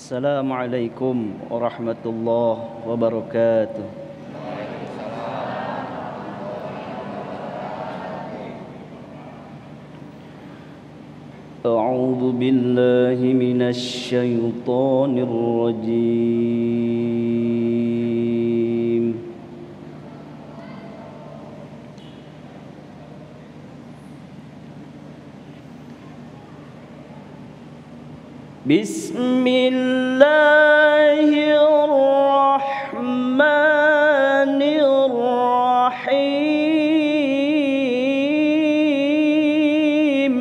Assalamualaikum warahmatullahi wabarakatuh. A'udzu billahi minasy syaithanir rajim. Bismillahirrahmanirrahim.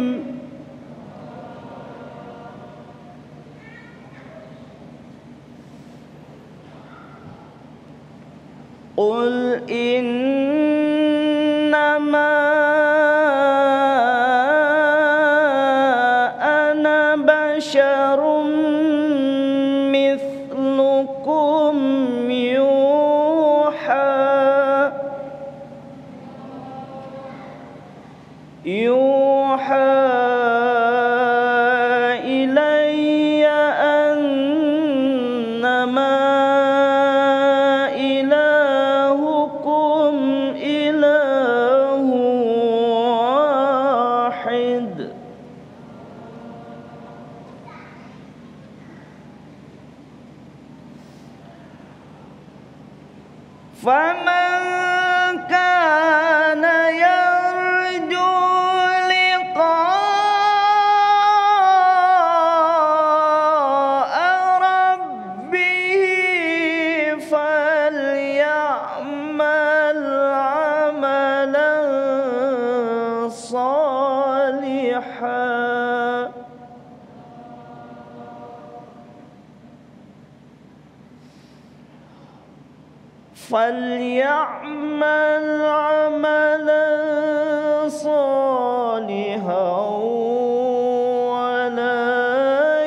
Qul innama ana basyarum mithlukum yuha ilayya annama ilahukum ilahu wahid. Faman kana yarju liqa'a rabbih falya'mal 'amalan salihan. فليعمل عملا صالحا ولا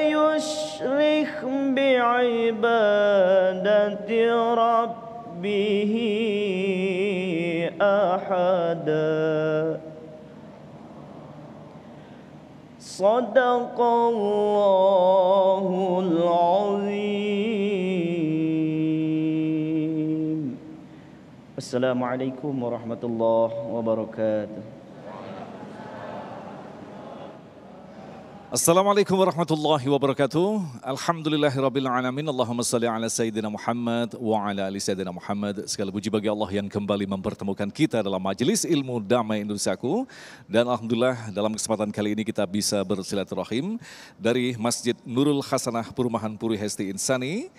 يشرك بعبادة ربه أحدا. صدق الله العظيم. Assalamualaikum warahmatullahi wabarakatuh. Assalamualaikum warahmatullahi wabarakatuh. Alhamdulillahirabbil alamin. Allahumma shalli ala sayyidina Muhammad wa ala ali sayyidina Muhammad. Segala puji bagi Allah yang kembali mempertemukan kita dalam majelis ilmu damai Indonesiaku. Dan alhamdulillah dalam kesempatan kali ini kita bisa bersilaturahim dari Masjid Nurul Hasanah Perumahan Puri Hesti Insani,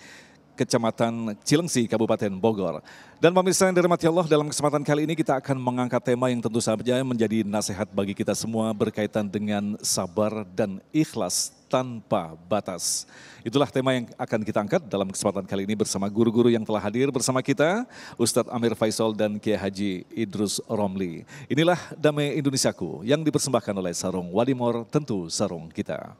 Kecamatan Cilengsi, Kabupaten Bogor. Dan pemirsa yang dirahmati Allah, dalam kesempatan kali ini kita akan mengangkat tema yang tentu saja menjadi nasihat bagi kita semua berkaitan dengan sabar dan ikhlas tanpa batas. Itulah tema yang akan kita angkat dalam kesempatan kali ini bersama guru-guru yang telah hadir bersama kita, Ustadz Amir Faisal dan Kiai Haji Idrus Romli. Inilah Damai Indonesiaku yang dipersembahkan oleh Sarung Wadimor, tentu sarung kita.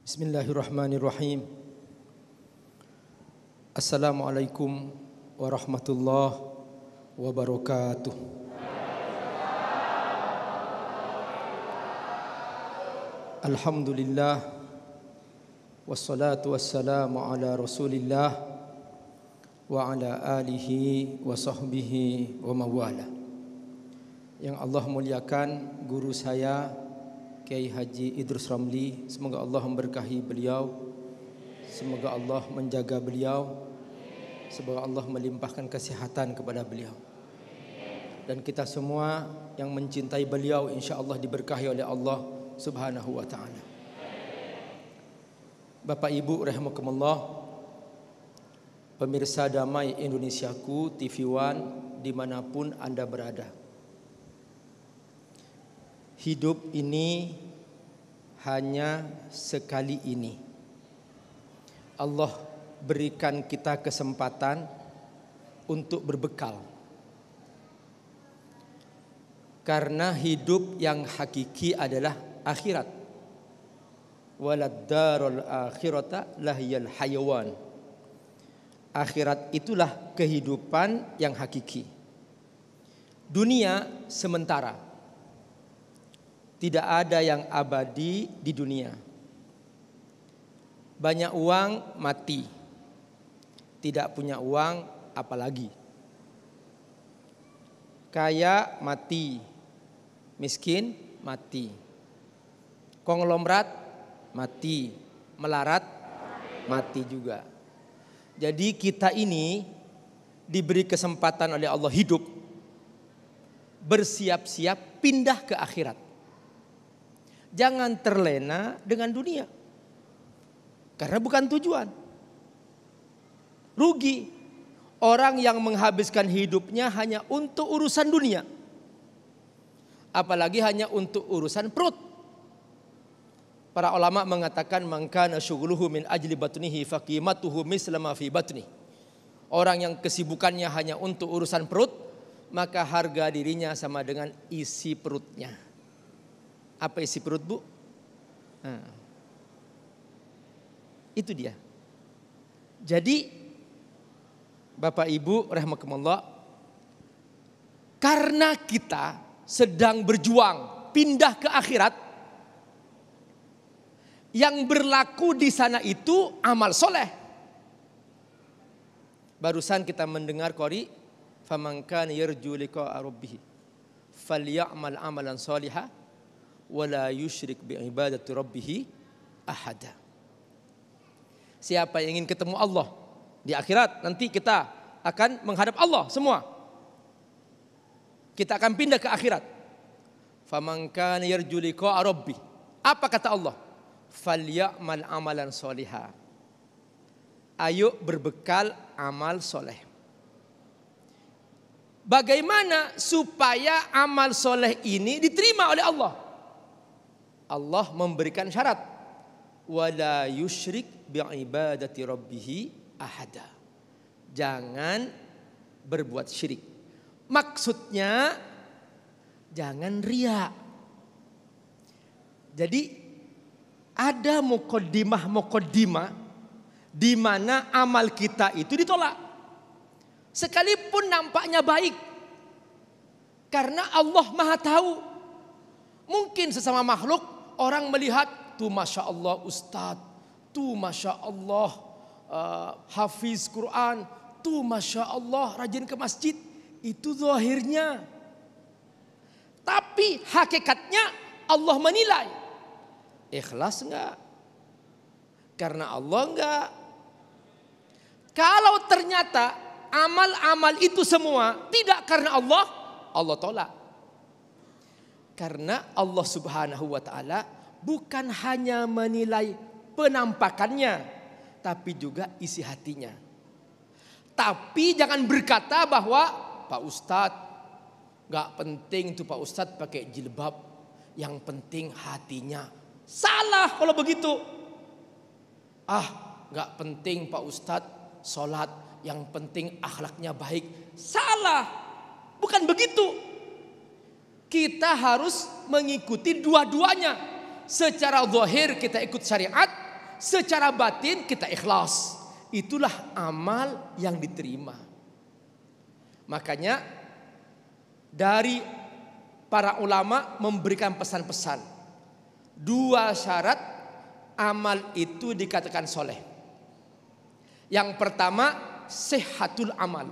Bismillahirrahmanirrahim. Assalamualaikum warahmatullahi wabarakatuh. Alhamdulillah wassalatu wassalamu ala Rasulillah wa ala alihi wa sahbihi wa mawala. Yang Allah muliakan guru saya Kiai Haji Idrus Romli, semoga Allah memberkahi beliau, semoga Allah menjaga beliau, semoga Allah melimpahkan kesehatan kepada beliau. Dan kita semua yang mencintai beliau insya Allah diberkahi oleh Allah Subhanahu wa ta'ala. Bapak Ibu rahimakumullah, pemirsa Damai Indonesiaku, TV One dimanapun Anda berada. Hidup ini hanya sekali ini. Allah berikan kita kesempatan untuk berbekal. Karena hidup yang hakiki adalah akhirat. Walad darul akhirata lahiyal hayawan. Akhirat itulah kehidupan yang hakiki. Dunia sementara. Tidak ada yang abadi di dunia. Banyak uang mati. Tidak punya uang apalagi. Kaya mati. Miskin mati. Konglomerat mati. Melarat mati juga. Jadi kita ini diberi kesempatan oleh Allah hidup. Bersiap-siap pindah ke akhirat. Jangan terlena dengan dunia. Karena bukan tujuan. Rugi orang yang menghabiskan hidupnya hanya untuk urusan dunia. Apalagi hanya untuk urusan perut. Para ulama mengatakan man kana syughluhu min ajli batnihi faqimatuhu misla ma fi batni. Orang yang kesibukannya hanya untuk urusan perut, maka harga dirinya sama dengan isi perutnya. Apa isi perut, Bu? Nah, itu dia. Jadi Bapak Ibu rahimakumullah, karena kita sedang berjuang pindah ke akhirat, yang berlaku di sana itu amal soleh. Barusan kita mendengar qori, faman kana yarju liqa'a rabbih falyamal amalan shalihan wala yusyrik bi ibadati rabbih ahada. Siapa yang ingin ketemu Allah di akhirat, nanti kita akan menghadap Allah semua. Kita akan pindah ke akhirat. Faman kana yarju liqa'a rabbih. Apa kata Allah? Falyamal amalan shalihan. Ayo berbekal amal soleh. Bagaimana supaya amal soleh ini diterima oleh Allah? Allah memberikan syarat. Wala yusyrik bi'ibadati rabbih ahada. Jangan berbuat syirik. Maksudnya jangan riya. Jadi ada muqaddimah di mana amal kita itu ditolak. Sekalipun nampaknya baik. Karena Allah Maha tahu. Mungkin sesama makhluk orang melihat tuh Masya Allah Ustadz, tuh Masya Allah hafiz Quran, tuh Masya Allah rajin ke masjid. Itu zahirnya. Tapi hakikatnya Allah menilai. Ikhlas enggak? Karena Allah enggak. Kalau ternyata amal-amal itu semua tidak karena Allah, Allah tolak. Karena Allah Subhanahu wa taala bukan hanya menilai penampakannya, tapi juga isi hatinya. Tapi jangan berkata bahwa Pak Ustadz, gak penting tuh Pak Ustadz pakai jilbab, yang penting hatinya. Salah kalau begitu. Gak penting Pak Ustadz sholat, yang penting akhlaknya baik. Salah, bukan begitu. Kita harus mengikuti dua-duanya. Secara zahir kita ikut syariat, secara batin kita ikhlas. Itulah amal yang diterima. Makanya dari para ulama memberikan pesan-pesan. 2 syarat amal itu dikatakan soleh. Yang pertama, sehatul amal.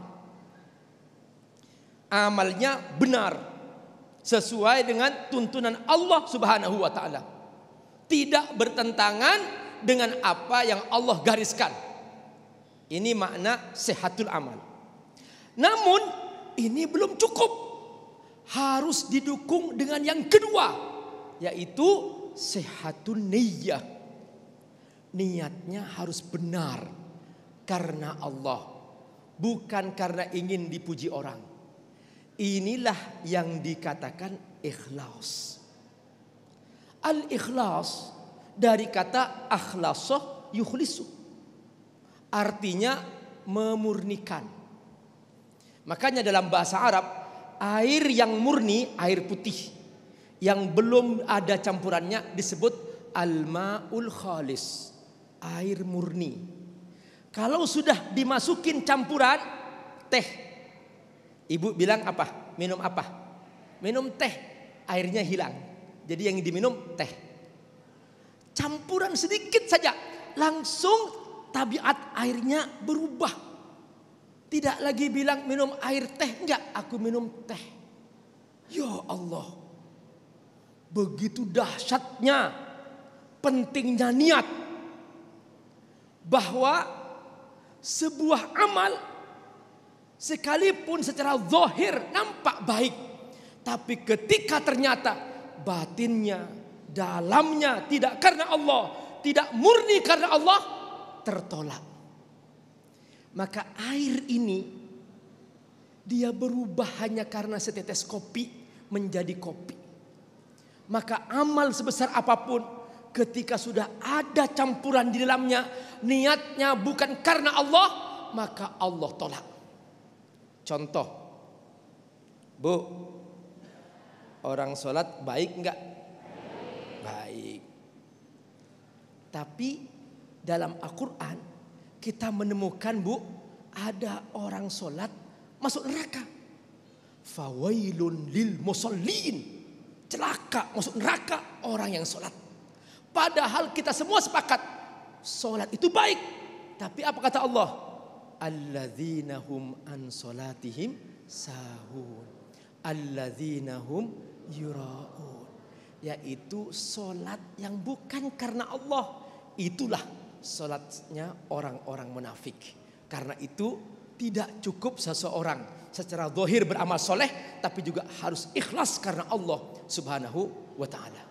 Amalnya benar. Sesuai dengan tuntunan Allah Subhanahu wa ta'ala. Tidak bertentangan dengan apa yang Allah gariskan. Ini makna sehatul amal. Namun ini belum cukup. Harus didukung dengan yang kedua, yaitu sehatun niyyah. Niatnya harus benar karena Allah, bukan karena ingin dipuji orang. Inilah yang dikatakan ikhlas. Al-ikhlas dari kata akhlasa yukhlisu. Artinya memurnikan. Makanya dalam bahasa Arab, air yang murni, air putih yang belum ada campurannya disebut al-ma'ul khalis, air murni. Kalau sudah dimasukin campuran teh, ibu bilang apa? Minum apa? Minum teh, airnya hilang. Jadi yang diminum teh. Campuran sedikit saja, langsung tabiat airnya berubah. Tidak lagi bilang minum air teh, enggak, aku minum teh. Ya Allah, begitu dahsyatnya, pentingnya niat. Bahwa sebuah amal sekalipun secara zahir nampak baik, tapi ketika ternyata batinnya, dalamnya tidak karena Allah, tidak murni karena Allah, tertolak. Maka air ini dia berubah hanya karena setetes kopi menjadi kopi. Maka amal sebesar apapun ketika sudah ada campuran di dalamnya, niatnya bukan karena Allah, maka Allah tolak. Contoh, Bu, orang sholat baik enggak? Baik. Tapi dalam Al-Quran kita menemukan, Bu, ada orang sholat masuk neraka. Fawailun lil musallin, celaka masuk neraka orang yang sholat. Padahal kita semua sepakat sholat itu baik. Tapi apa kata Allah? Alladzina hum an sholatihim sahun, alladzina hum yura'un. Yaitu sholat yang bukan karena Allah. Itulah sholatnya orang-orang munafik. Karena itu tidak cukup seseorang secara zahir beramal soleh, tapi juga harus ikhlas karena Allah Subhanahu wa ta'ala.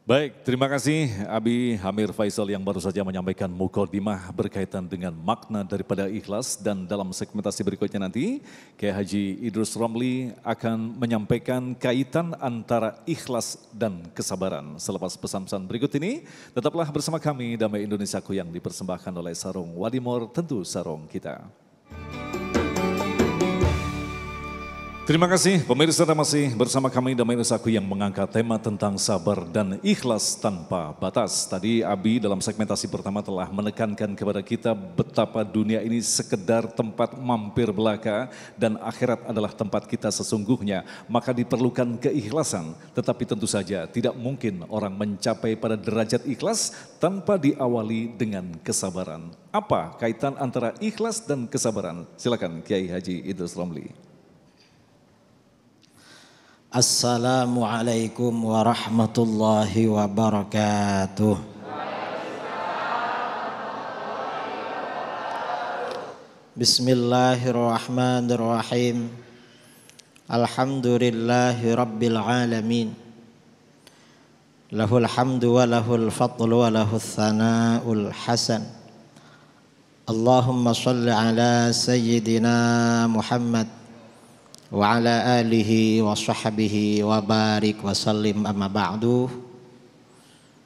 Baik, terima kasih Abi Hamir Faisal yang baru saja menyampaikan mukadimah berkaitan dengan makna daripada ikhlas. Dan dalam segmentasi berikutnya nanti Kiai Haji Idrus Romli akan menyampaikan kaitan antara ikhlas dan kesabaran. Selepas pesan-pesan berikut ini, tetaplah bersama kami Damai Indonesiaku yang dipersembahkan oleh Sarung Wadimor, tentu sarung kita. Terima kasih pemirsa, masih bersama kami Damai Indonesiaku yang mengangkat tema tentang sabar dan ikhlas tanpa batas. Tadi Abi dalam segmentasi pertama telah menekankan kepada kita betapa dunia ini sekedar tempat mampir belaka dan akhirat adalah tempat kita sesungguhnya. Maka diperlukan keikhlasan, tetapi tentu saja tidak mungkin orang mencapai pada derajat ikhlas tanpa diawali dengan kesabaran. Apa kaitan antara ikhlas dan kesabaran? Silakan Kiai Haji Idrus Romli. Assalamualaikum warahmatullahi wabarakatuh. Bismillahirrahmanirrahim. Alhamdulillahi rabbil alamin. Lahul hamdu wa lahul fadlu wa lahul thana'ul hasan. Allahumma salli ala sayyidina Muhammad wa ala alihi wa sahbihi wa barik wa sallim, amma ba'du.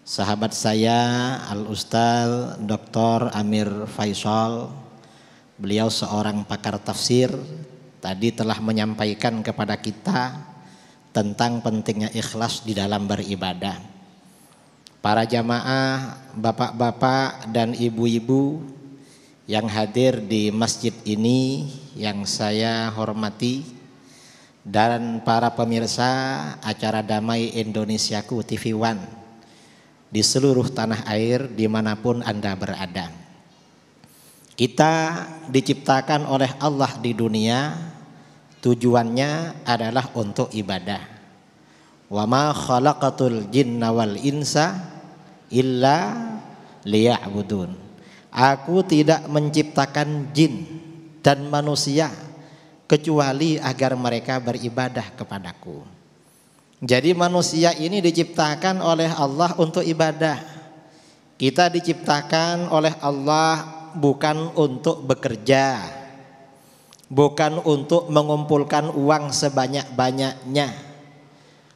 Sahabat saya Al-Ustaz Dr. Amir Faisal, beliau seorang pakar tafsir, tadi telah menyampaikan kepada kita tentang pentingnya ikhlas di dalam beribadah. Para jamaah, bapak-bapak dan ibu-ibu yang hadir di masjid ini yang saya hormati, dan para pemirsa acara Damai Indonesiaku TV One di seluruh tanah air dimanapun Anda berada. Kita diciptakan oleh Allah di dunia, tujuannya adalah untuk ibadah. Wa ma khalaqatul jinna wal insa illa liya'budun. Aku tidak menciptakan jin dan manusia kecuali agar mereka beribadah kepadaku. Jadi manusia ini diciptakan oleh Allah untuk ibadah. Kita diciptakan oleh Allah bukan untuk bekerja, bukan untuk mengumpulkan uang sebanyak-banyaknya,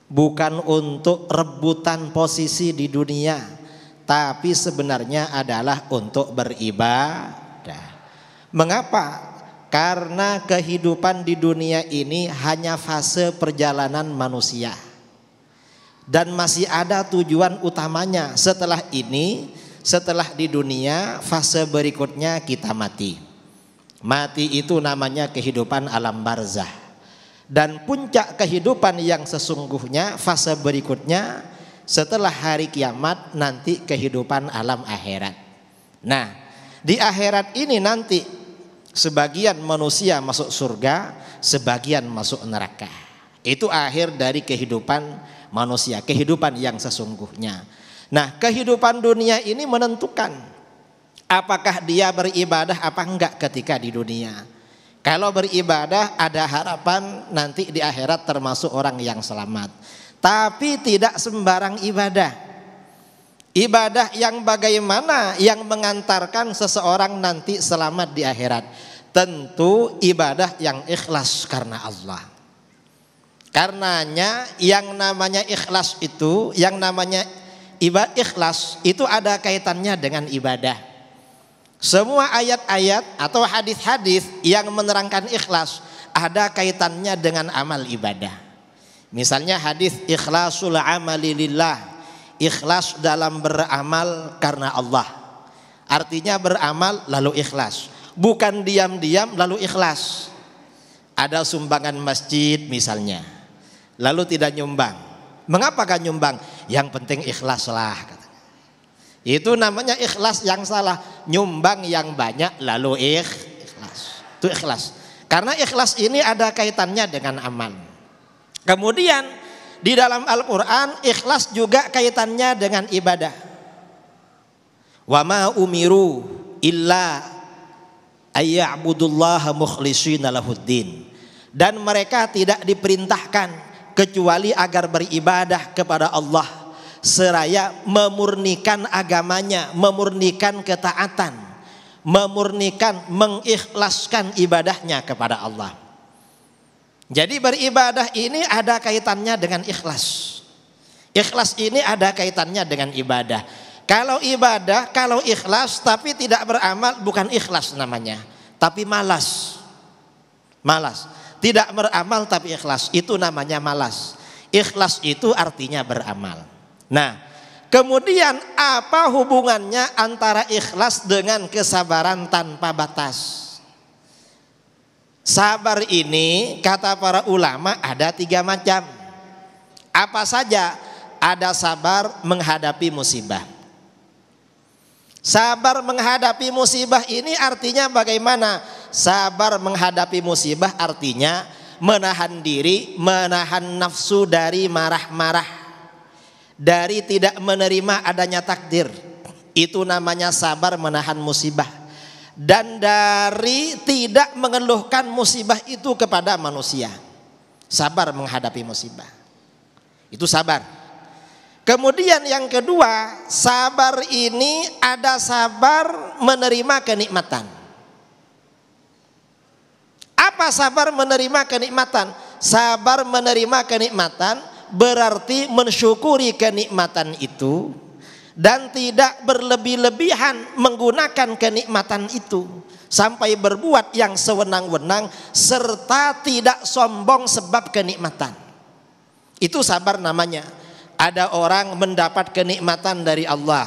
bukan untuk rebutan posisi di dunia, tapi sebenarnya adalah untuk beribadah. Mengapa? Karena kehidupan di dunia ini hanya fase perjalanan manusia. Dan masih ada tujuan utamanya. Setelah ini, setelah di dunia, fase berikutnya kita mati. Mati itu namanya kehidupan alam barzah. Dan puncak kehidupan yang sesungguhnya, fase berikutnya setelah hari kiamat, nanti kehidupan alam akhirat. Nah, di akhirat ini nanti sebagian manusia masuk surga, sebagian masuk neraka. Itu akhir dari kehidupan manusia, kehidupan yang sesungguhnya. Nah, kehidupan dunia ini menentukan apakah dia beribadah apa enggak ketika di dunia. Kalau beribadah ada harapan nanti di akhirat termasuk orang yang selamat. Tapi tidak sembarang ibadah. Ibadah yang bagaimana yang mengantarkan seseorang nanti selamat di akhirat? Tentu ibadah yang ikhlas karena Allah. Karenanya yang namanya ikhlas itu, yang namanya ibadah ikhlas itu ada kaitannya dengan ibadah. Semua ayat-ayat atau hadis-hadis yang menerangkan ikhlas ada kaitannya dengan amal ibadah. Misalnya hadis ikhlasul amali lillah, ikhlas dalam beramal karena Allah. Artinya beramal lalu ikhlas, bukan diam-diam lalu ikhlas. Ada sumbangan masjid misalnya, lalu tidak nyumbang. Mengapa gak nyumbang? Yang penting ikhlas lah. Itu namanya ikhlas yang salah. Nyumbang yang banyak lalu ikhlas. Itu ikhlas. Karena ikhlas ini ada kaitannya dengan amal. Kemudian di dalam Al-Quran ikhlas juga kaitannya dengan ibadah. Wa ma umiru illa ayya'budullaha mukhlishina lahuddin. Dan mereka tidak diperintahkan kecuali agar beribadah kepada Allah seraya memurnikan agamanya, memurnikan ketaatan, memurnikan, mengikhlaskan ibadahnya kepada Allah. Jadi beribadah ini ada kaitannya dengan ikhlas. Ikhlas ini ada kaitannya dengan ibadah. Kalau ibadah, kalau ikhlas tapi tidak beramal bukan ikhlas namanya, tapi malas. Malas. Tidak beramal tapi ikhlas, itu namanya malas. Ikhlas itu artinya beramal. Nah, kemudian apa hubungannya antara ikhlas dengan kesabaran tanpa batas? Sabar ini kata para ulama ada 3 macam. Apa saja? Ada sabar menghadapi musibah. Sabar menghadapi musibah ini artinya bagaimana? Sabar menghadapi musibah artinya menahan diri, menahan nafsu dari marah-marah, dari tidak menerima adanya takdir. Itu namanya sabar menahan musibah. Dan dari tidak mengeluhkan musibah itu kepada manusia. Sabar menghadapi musibah, itu sabar. Kemudian yang kedua, sabar ini ada sabar menerima kenikmatan. Apa sabar menerima kenikmatan? Sabar menerima kenikmatan berarti mensyukuri kenikmatan itu dan tidak berlebih-lebihan menggunakan kenikmatan itu sampai berbuat yang sewenang-wenang serta tidak sombong sebab kenikmatan. Itu sabar namanya. Ada orang mendapat kenikmatan dari Allah,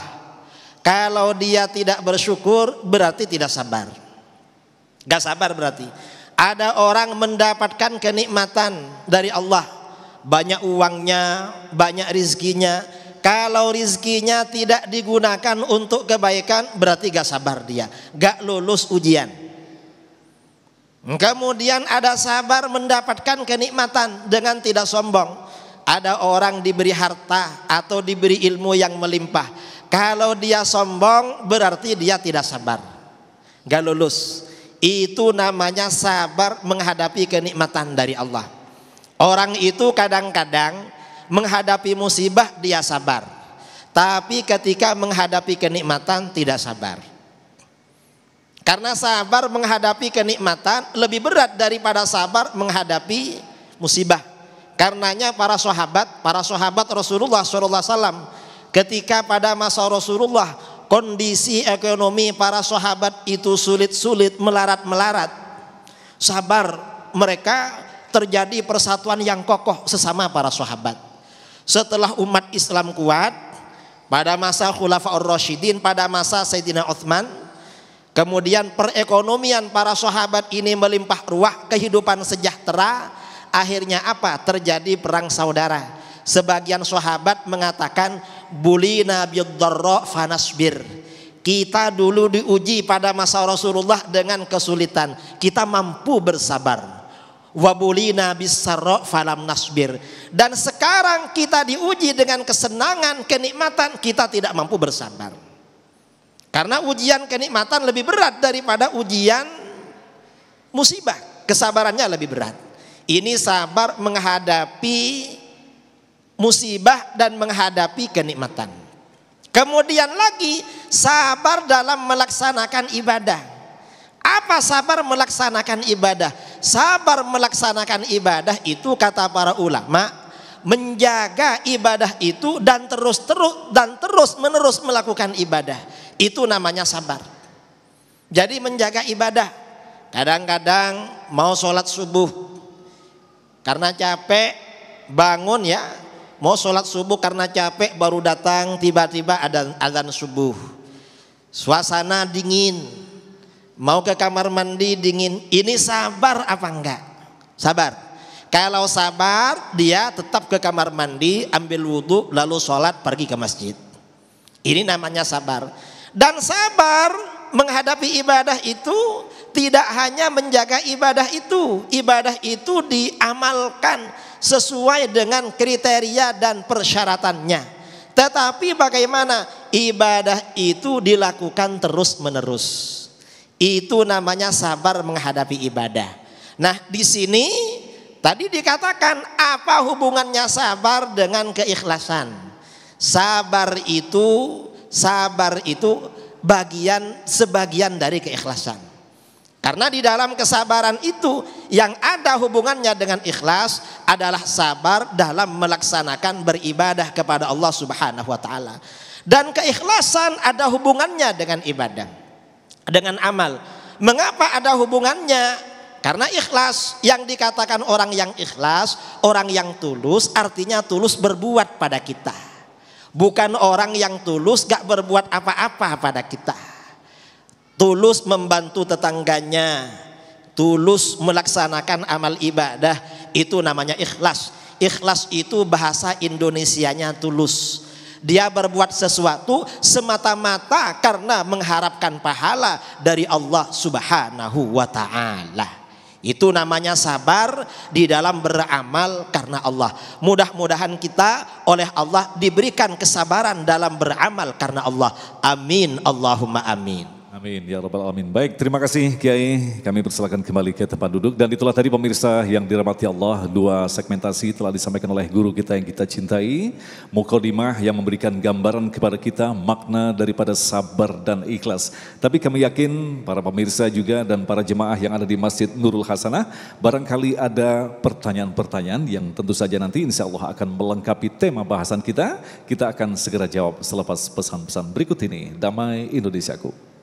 kalau dia tidak bersyukur berarti tidak sabar. Gak sabar berarti. Ada orang mendapatkan kenikmatan dari Allah, banyak uangnya, banyak rizkinya. Kalau rizkinya tidak digunakan untuk kebaikan berarti gak sabar dia, gak lulus ujian. Kemudian ada sabar mendapatkan kenikmatan dengan tidak sombong. Ada orang diberi harta atau diberi ilmu yang melimpah, kalau dia sombong berarti dia tidak sabar, gak lulus. Itu namanya sabar menghadapi kenikmatan dari Allah. Orang itu kadang-kadang menghadapi musibah dia sabar, tapi ketika menghadapi kenikmatan tidak sabar. Karena sabar menghadapi kenikmatan lebih berat daripada sabar menghadapi musibah. Karenanya para sahabat Rasulullah SAW ketika pada masa Rasulullah kondisi ekonomi para sahabat itu sulit-sulit, melarat-melarat, sabar mereka, terjadi persatuan yang kokoh sesama para sahabat. Setelah umat Islam kuat pada masa Khulafaur Rasyidin, pada masa Sayyidina Utsman, kemudian perekonomian para sahabat ini melimpah ruah, kehidupan sejahtera. Akhirnya apa? Terjadi perang saudara. Sebagian sahabat mengatakan bulina bid-dharra fanasbir. Kita dulu diuji pada masa Rasulullah dengan kesulitan, kita mampu bersabar. Wa bulina bis-sarra falam nasbir. Dan sekarang kita diuji dengan kesenangan, kenikmatan, kita tidak mampu bersabar. Karena ujian kenikmatan lebih berat daripada ujian musibah. Kesabarannya lebih berat. Ini sabar menghadapi musibah dan menghadapi kenikmatan. Kemudian lagi sabar dalam melaksanakan ibadah. Apa sabar melaksanakan ibadah? Sabar melaksanakan ibadah itu kata para ulama, menjaga ibadah itu dan terus menerus melakukan ibadah. Itu namanya sabar. Jadi menjaga ibadah. Kadang-kadang mau sholat subuh karena capek bangun ya, mau sholat subuh karena capek baru datang tiba-tiba ada azan subuh. Suasana dingin, mau ke kamar mandi dingin. Ini sabar apa enggak? Sabar. Kalau sabar dia tetap ke kamar mandi, ambil wudhu lalu sholat pergi ke masjid. Ini namanya sabar. Dan sabar menghadapi ibadah itu tidak hanya menjaga ibadah itu diamalkan sesuai dengan kriteria dan persyaratannya. Tetapi bagaimana ibadah itu dilakukan terus menerus. Itu namanya sabar menghadapi ibadah. Nah, di sini tadi dikatakan apa hubungannya sabar dengan keikhlasan? Sabar itu sebagian dari keikhlasan. Karena di dalam kesabaran itu yang ada hubungannya dengan ikhlas adalah sabar dalam melaksanakan beribadah kepada Allah Subhanahu wa taala. Dan keikhlasan ada hubungannya dengan ibadah, dengan amal. Mengapa ada hubungannya? Karena ikhlas, yang dikatakan orang yang ikhlas, orang yang tulus, artinya tulus berbuat pada kita. Bukan orang yang tulus gak berbuat apa-apa pada kita. Tulus membantu tetangganya, tulus melaksanakan amal ibadah, itu namanya ikhlas. Ikhlas itu bahasa Indonesianya tulus. Dia berbuat sesuatu semata-mata karena mengharapkan pahala dari Allah Subhanahu wa ta'ala. Itu namanya sabar di dalam beramal karena Allah. Mudah-mudahan kita oleh Allah diberikan kesabaran dalam beramal karena Allah. Amin, Allahumma amin. Amin ya rabbal alamin. Baik, terima kasih Kiai. Kami persilakan kembali ke tempat duduk. Dan itulah tadi pemirsa yang dirahmati Allah, dua segmentasi telah disampaikan oleh guru kita yang kita cintai, Muqaddimah yang memberikan gambaran kepada kita makna daripada sabar dan ikhlas. Tapi kami yakin para pemirsa juga dan para jemaah yang ada di Masjid Nurul Hasanah, barangkali ada pertanyaan-pertanyaan yang tentu saja nanti insya Allah akan melengkapi tema bahasan kita. Kita akan segera jawab selepas pesan-pesan berikut ini. Damai Indonesiaku.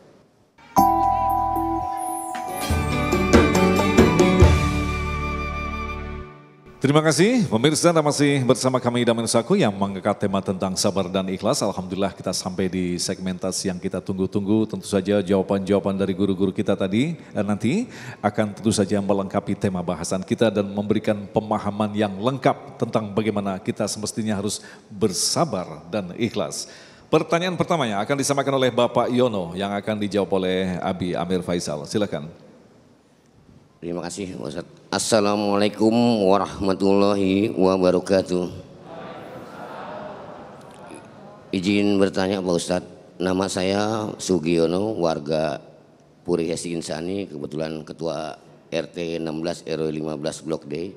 Terima kasih pemirsa, Anda masih bersama kami Damai Indonesiaku yang mengangkat tema tentang sabar dan ikhlas. Alhamdulillah kita sampai di segmentasi yang kita tunggu-tunggu. Tentu saja jawaban-jawaban dari guru-guru kita tadi nanti akan tentu saja melengkapi tema bahasan kita dan memberikan pemahaman yang lengkap tentang bagaimana kita semestinya harus bersabar dan ikhlas. Pertanyaan pertamanya akan disampaikan oleh Bapak Yono yang akan dijawab oleh Abi Amir Faisal. Silakan. Terima kasih Ustaz. Assalamualaikum warahmatullahi wabarakatuh. Izin bertanya Pak Ustaz, nama saya Sugiono, warga Puri Hesi Insani, kebetulan Ketua RT 16 RW 15 Blok D.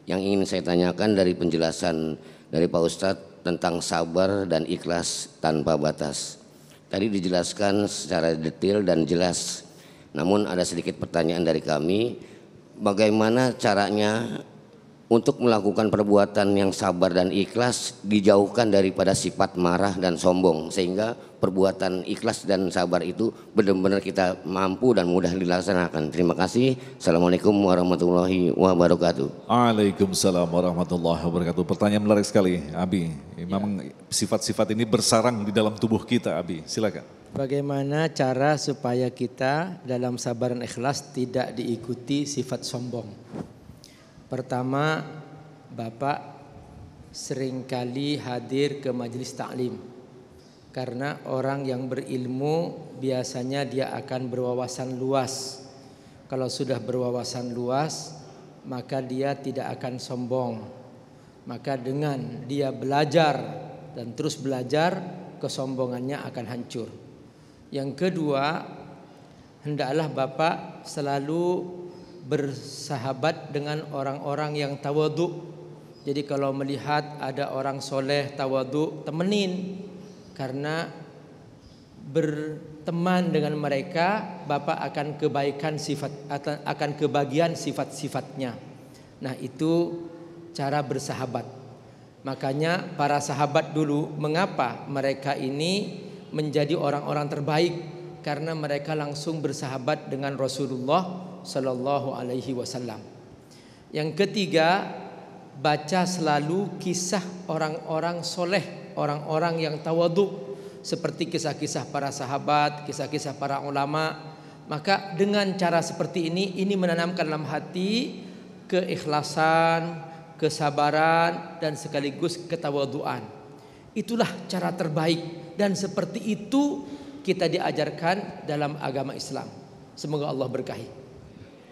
Yang ingin saya tanyakan dari penjelasan dari Pak Ustaz tentang sabar dan ikhlas tanpa batas. Tadi dijelaskan secara detail dan jelas. Namun ada sedikit pertanyaan dari kami, bagaimana caranya untuk melakukan perbuatan yang sabar dan ikhlas dijauhkan daripada sifat marah dan sombong, sehingga perbuatan ikhlas dan sabar itu benar-benar kita mampu dan mudah dilaksanakan. Terima kasih. Assalamualaikum warahmatullahi wabarakatuh. Waalaikumsalam warahmatullahi wabarakatuh. Pertanyaan menarik sekali, Abi. Memang sifat-sifat ini bersarang di dalam tubuh kita, Abi. Silakan. Bagaimana cara supaya kita dalam sabar dan ikhlas tidak diikuti sifat sombong? Pertama, Bapak seringkali hadir ke majelis taklim. Karena orang yang berilmu biasanya dia akan berwawasan luas. Kalau sudah berwawasan luas, maka dia tidak akan sombong. Maka dengan dia belajar dan terus belajar, kesombongannya akan hancur. Yang kedua, hendaklah Bapak selalu bersahabat dengan orang-orang yang tawadhu. Jadi kalau melihat ada orang soleh tawadhu, temenin. Karena berteman dengan mereka, Bapak akan kebagian sifat-sifatnya. Nah, itu cara bersahabat. Makanya para sahabat dulu, mengapa mereka ini menjadi orang-orang terbaik? Karena mereka langsung bersahabat dengan Rasulullah Sallallahu Alaihi Wasallam. Yang ketiga, baca selalu kisah orang-orang soleh, orang-orang yang tawadhu, seperti kisah-kisah para sahabat, kisah-kisah para ulama. Maka dengan cara seperti ini menanamkan dalam hati keikhlasan, kesabaran, dan sekaligus ketawaduan. Itulah cara terbaik, dan seperti itu kita diajarkan dalam agama Islam. Semoga Allah berkahi.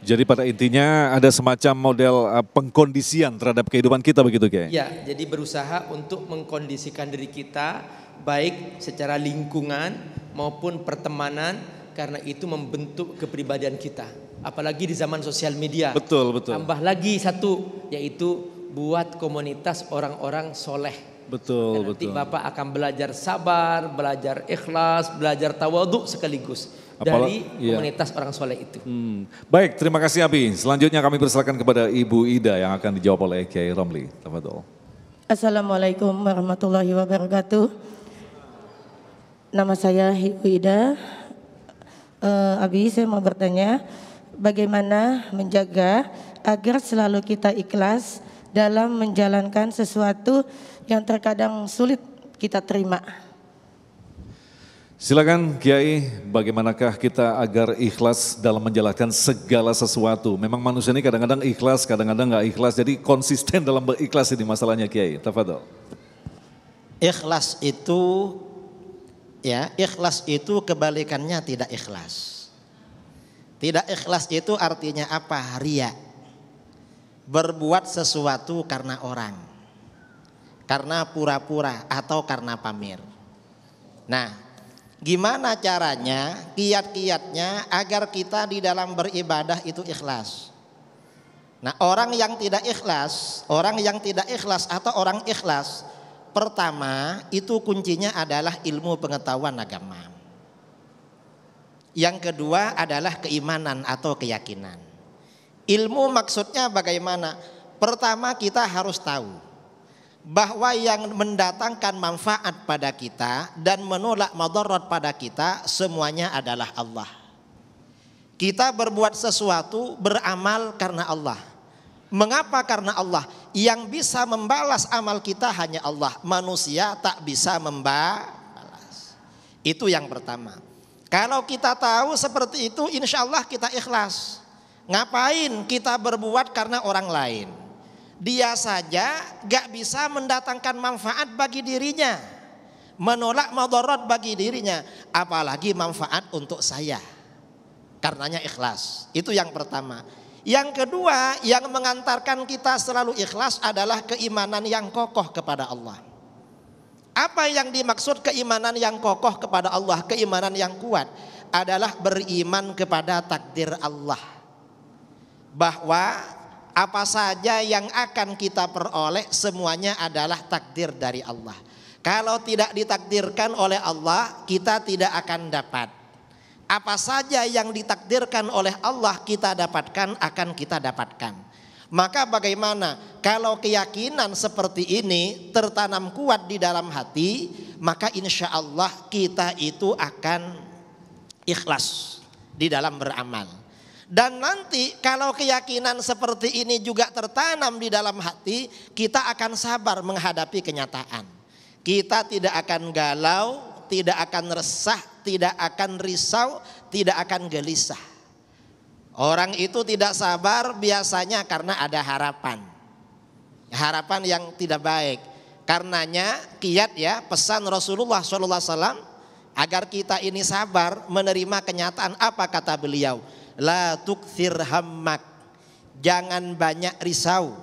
Jadi pada intinya ada semacam model pengkondisian terhadap kehidupan kita begitu Kiai? Ya, jadi berusaha untuk mengkondisikan diri kita baik secara lingkungan maupun pertemanan, karena itu membentuk kepribadian kita. Apalagi di zaman sosial media. Betul, betul. Tambah lagi satu, yaitu buat komunitas orang-orang soleh. Betul, Dan nanti betul. Bapak akan belajar sabar, belajar ikhlas, belajar tawadhu sekaligus dari komunitas orang soleh itu. Baik, terima kasih Abi. Selanjutnya kami persilakan kepada Ibu Ida yang akan dijawab oleh Kiai Romli. Tafadhol. Assalamualaikum warahmatullahi wabarakatuh. Nama saya Ibu Ida. Abi, saya mau bertanya, bagaimana menjaga agar selalu kita ikhlas dalam menjalankan sesuatu yang terkadang sulit kita terima? Silakan Kiai, bagaimanakah kita agar ikhlas dalam menjalankan segala sesuatu? Memang manusia ini kadang-kadang ikhlas, kadang-kadang nggak ikhlas. Jadi konsisten dalam berikhlas ini masalahnya Kiai. Tafadhol. Ikhlas itu kebalikannya tidak ikhlas. Tidak ikhlas itu artinya apa? Ria. Berbuat sesuatu karena orang, karena pura-pura atau karena pamer. Nah, gimana caranya, kiat-kiatnya agar kita di dalam beribadah itu ikhlas? Nah, orang yang tidak ikhlas atau orang ikhlas, pertama itu kuncinya adalah ilmu pengetahuan agama. Yang kedua adalah keimanan atau keyakinan. Ilmu maksudnya bagaimana? Pertama kita harus tahu bahwa yang mendatangkan manfaat pada kita dan menolak madarat pada kita semuanya adalah Allah. Kita berbuat sesuatu, beramal karena Allah. Mengapa karena Allah? Yang bisa membalas amal kita hanya Allah. Manusia tak bisa membalas. Itu yang pertama. Kalau kita tahu seperti itu, insya Allah kita ikhlas. Ngapain kita berbuat karena orang lain? Dia saja gak bisa mendatangkan manfaat bagi dirinya, menolak madarat bagi dirinya, apalagi manfaat untuk saya. Karenanya ikhlas. Itu yang pertama. Yang kedua yang mengantarkan kita selalu ikhlas adalah keimanan yang kokoh kepada Allah. Apa yang dimaksud keimanan yang kokoh kepada Allah? Keimanan yang kuat adalah beriman kepada takdir Allah. Bahwa apa saja yang akan kita peroleh semuanya adalah takdir dari Allah. Kalau tidak ditakdirkan oleh Allah, kita tidak akan dapat. Apa saja yang ditakdirkan oleh Allah kita dapatkan, akan kita dapatkan. Maka bagaimana kalau keyakinan seperti ini tertanam kuat di dalam hati, maka insya Allah kita itu akan ikhlas di dalam beramal. Dan nanti kalau keyakinan seperti ini juga tertanam di dalam hati, kita akan sabar menghadapi kenyataan. Kita tidak akan galau, tidak akan resah, tidak akan risau, tidak akan gelisah. Orang itu tidak sabar biasanya karena ada harapan. Harapan yang tidak baik. Karenanya kiat ya pesan Rasulullah SAW agar kita ini sabar menerima kenyataan. Apa kata beliau? La tukthir hammak. Jangan banyak risau.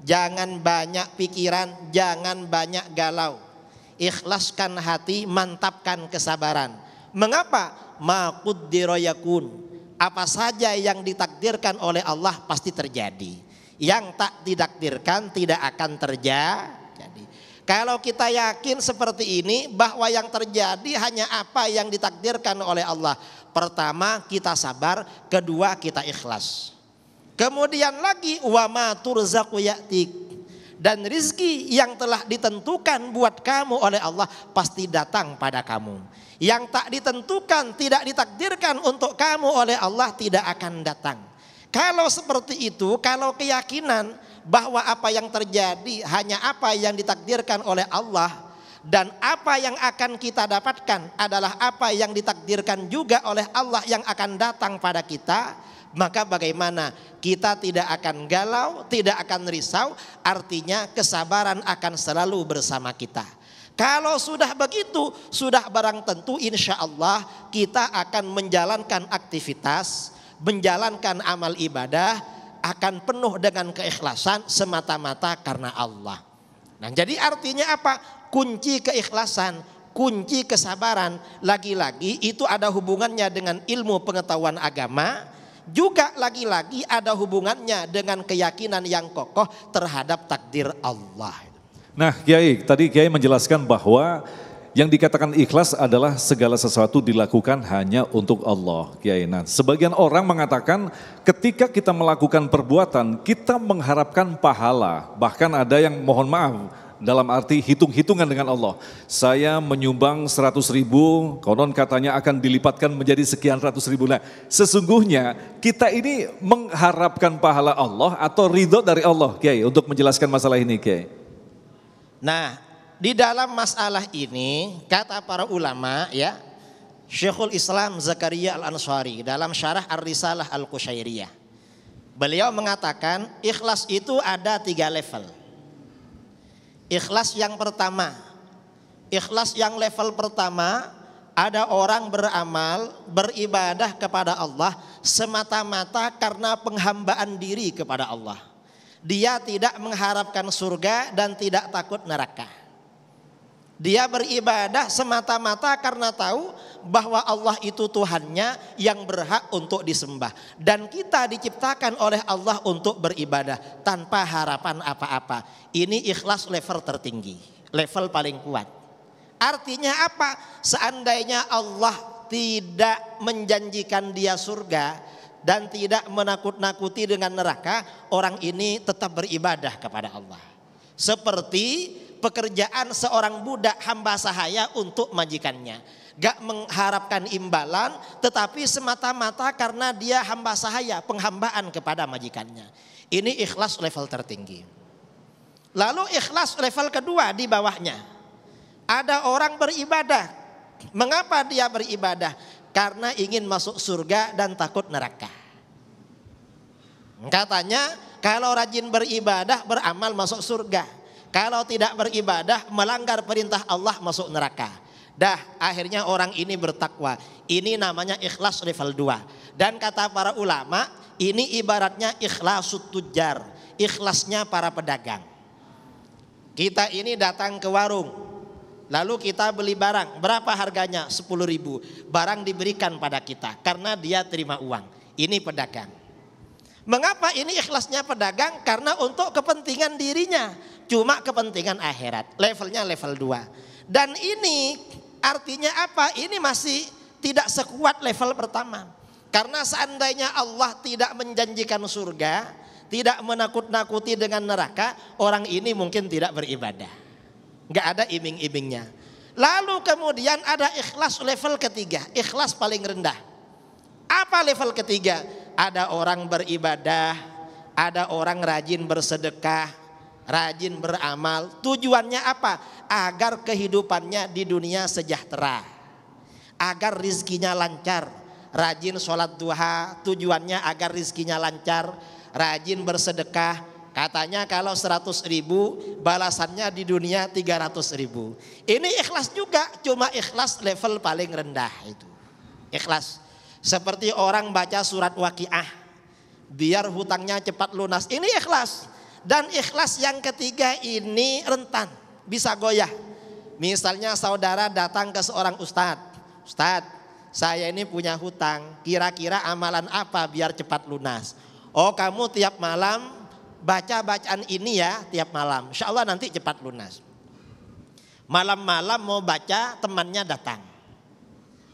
Jangan banyak pikiran. Jangan banyak galau. Ikhlaskan hati, mantapkan kesabaran. Mengapa? Ma quddira yakun. Apa saja yang ditakdirkan oleh Allah pasti terjadi. Yang tak ditakdirkan tidak akan terjadi. Kalau kita yakin seperti ini bahwa yang terjadi hanya apa yang ditakdirkan oleh Allah. Pertama kita sabar, kedua kita ikhlas. Kemudian lagi wa ma turzaqu ya'tik. Dan rizki yang telah ditentukan buat kamu oleh Allah pasti datang pada kamu. Yang tak ditentukan, tidak ditakdirkan untuk kamu oleh Allah tidak akan datang. Kalau seperti itu, kalau keyakinan bahwa apa yang terjadi hanya apa yang ditakdirkan oleh Allah dan apa yang akan kita dapatkan adalah apa yang ditakdirkan juga oleh Allah yang akan datang pada kita, maka bagaimana kita tidak akan galau, tidak akan risau, artinya kesabaran akan selalu bersama kita. Kalau sudah begitu, sudah barang tentu insya Allah kita akan menjalankan aktivitas, menjalankan amal ibadah akan penuh dengan keikhlasan semata-mata karena Allah. Nah, jadi artinya apa? Kunci keikhlasan, kunci kesabaran lagi-lagi itu ada hubungannya dengan ilmu pengetahuan agama, juga lagi-lagi ada hubungannya dengan keyakinan yang kokoh terhadap takdir Allah. Nah Kiai, tadi Kiai menjelaskan bahwa yang dikatakan ikhlas adalah segala sesuatu dilakukan hanya untuk Allah, Kiai. Nah, sebagian orang mengatakan ketika kita melakukan perbuatan, kita mengharapkan pahala. Bahkan ada yang mohon maaf, dalam arti hitung-hitungan dengan Allah. Saya menyumbang 100.000, konon katanya akan dilipatkan menjadi sekian ratus ribu. Nah, sesungguhnya kita ini mengharapkan pahala Allah atau ridho dari Allah, Kiai, untuk menjelaskan masalah ini, Kiai. Nah, di dalam masalah ini kata para ulama ya, Syekhul Islam Zakaria Al-Ansari dalam syarah Ar-Risalah Al-Qushairiyah, beliau mengatakan ikhlas itu ada 3 level. Ikhlas yang pertama, ikhlas yang level pertama ada orang beramal, beribadah kepada Allah semata-mata karena penghambaan diri kepada Allah. Dia tidak mengharapkan surga dan tidak takut neraka. Dia beribadah semata-mata karena tahu bahwa Allah itu Tuhannya yang berhak untuk disembah. Dan kita diciptakan oleh Allah untuk beribadah tanpa harapan apa-apa. Ini ikhlas level tertinggi, level paling kuat. Artinya apa? Seandainya Allah tidak menjanjikan dia surga dan tidak menakut-nakuti dengan neraka, orang ini tetap beribadah kepada Allah. Seperti pekerjaan seorang budak hamba sahaya untuk majikannya. Gak mengharapkan imbalan tetapi semata-mata karena dia hamba sahaya, penghambaan kepada majikannya. Ini ikhlas level tertinggi. Lalu ikhlas level kedua di bawahnya. Ada orang beribadah. Mengapa dia beribadah? Karena ingin masuk surga dan takut neraka. Katanya kalau rajin beribadah, beramal masuk surga. Kalau tidak beribadah, melanggar perintah Allah masuk neraka. Dah akhirnya orang ini bertakwa. Ini namanya ikhlas level 2. Dan kata para ulama, ini ibaratnya ikhlasut tujar, ikhlasnya para pedagang. Kita ini datang ke warung, lalu kita beli barang. Berapa harganya? 10.000. Barang diberikan pada kita karena dia terima uang. Ini pedagang. Mengapa ini ikhlasnya pedagang? Karena untuk kepentingan dirinya. Cuma kepentingan akhirat. Levelnya level 2. Dan ini artinya apa? Ini masih tidak sekuat level pertama. Karena seandainya Allah tidak menjanjikan surga, tidak menakut-nakuti dengan neraka, orang ini mungkin tidak beribadah. Gak ada iming-imingnya. Lalu kemudian ada ikhlas level ketiga. Ikhlas paling rendah. Apa level ketiga? Ada orang beribadah, ada orang rajin bersedekah, rajin beramal. Tujuannya apa? Agar kehidupannya di dunia sejahtera, agar rizkinya lancar, rajin sholat duha, tujuannya agar rizkinya lancar, rajin bersedekah. Katanya kalau 100.000 balasannya di dunia 300.000. Ini ikhlas juga, cuma ikhlas level paling rendah itu. Ikhlas seperti orang baca surat Waqiah biar hutangnya cepat lunas. Ini ikhlas. Dan ikhlas yang ketiga ini rentan, bisa goyah. Misalnya saudara datang ke seorang ustadz, "Ustadz, saya ini punya hutang, kira-kira amalan apa biar cepat lunas?" "Oh, kamu tiap malam baca bacaan ini ya, tiap malam, insya Allah nanti cepat lunas." Malam-malam mau baca, temannya datang.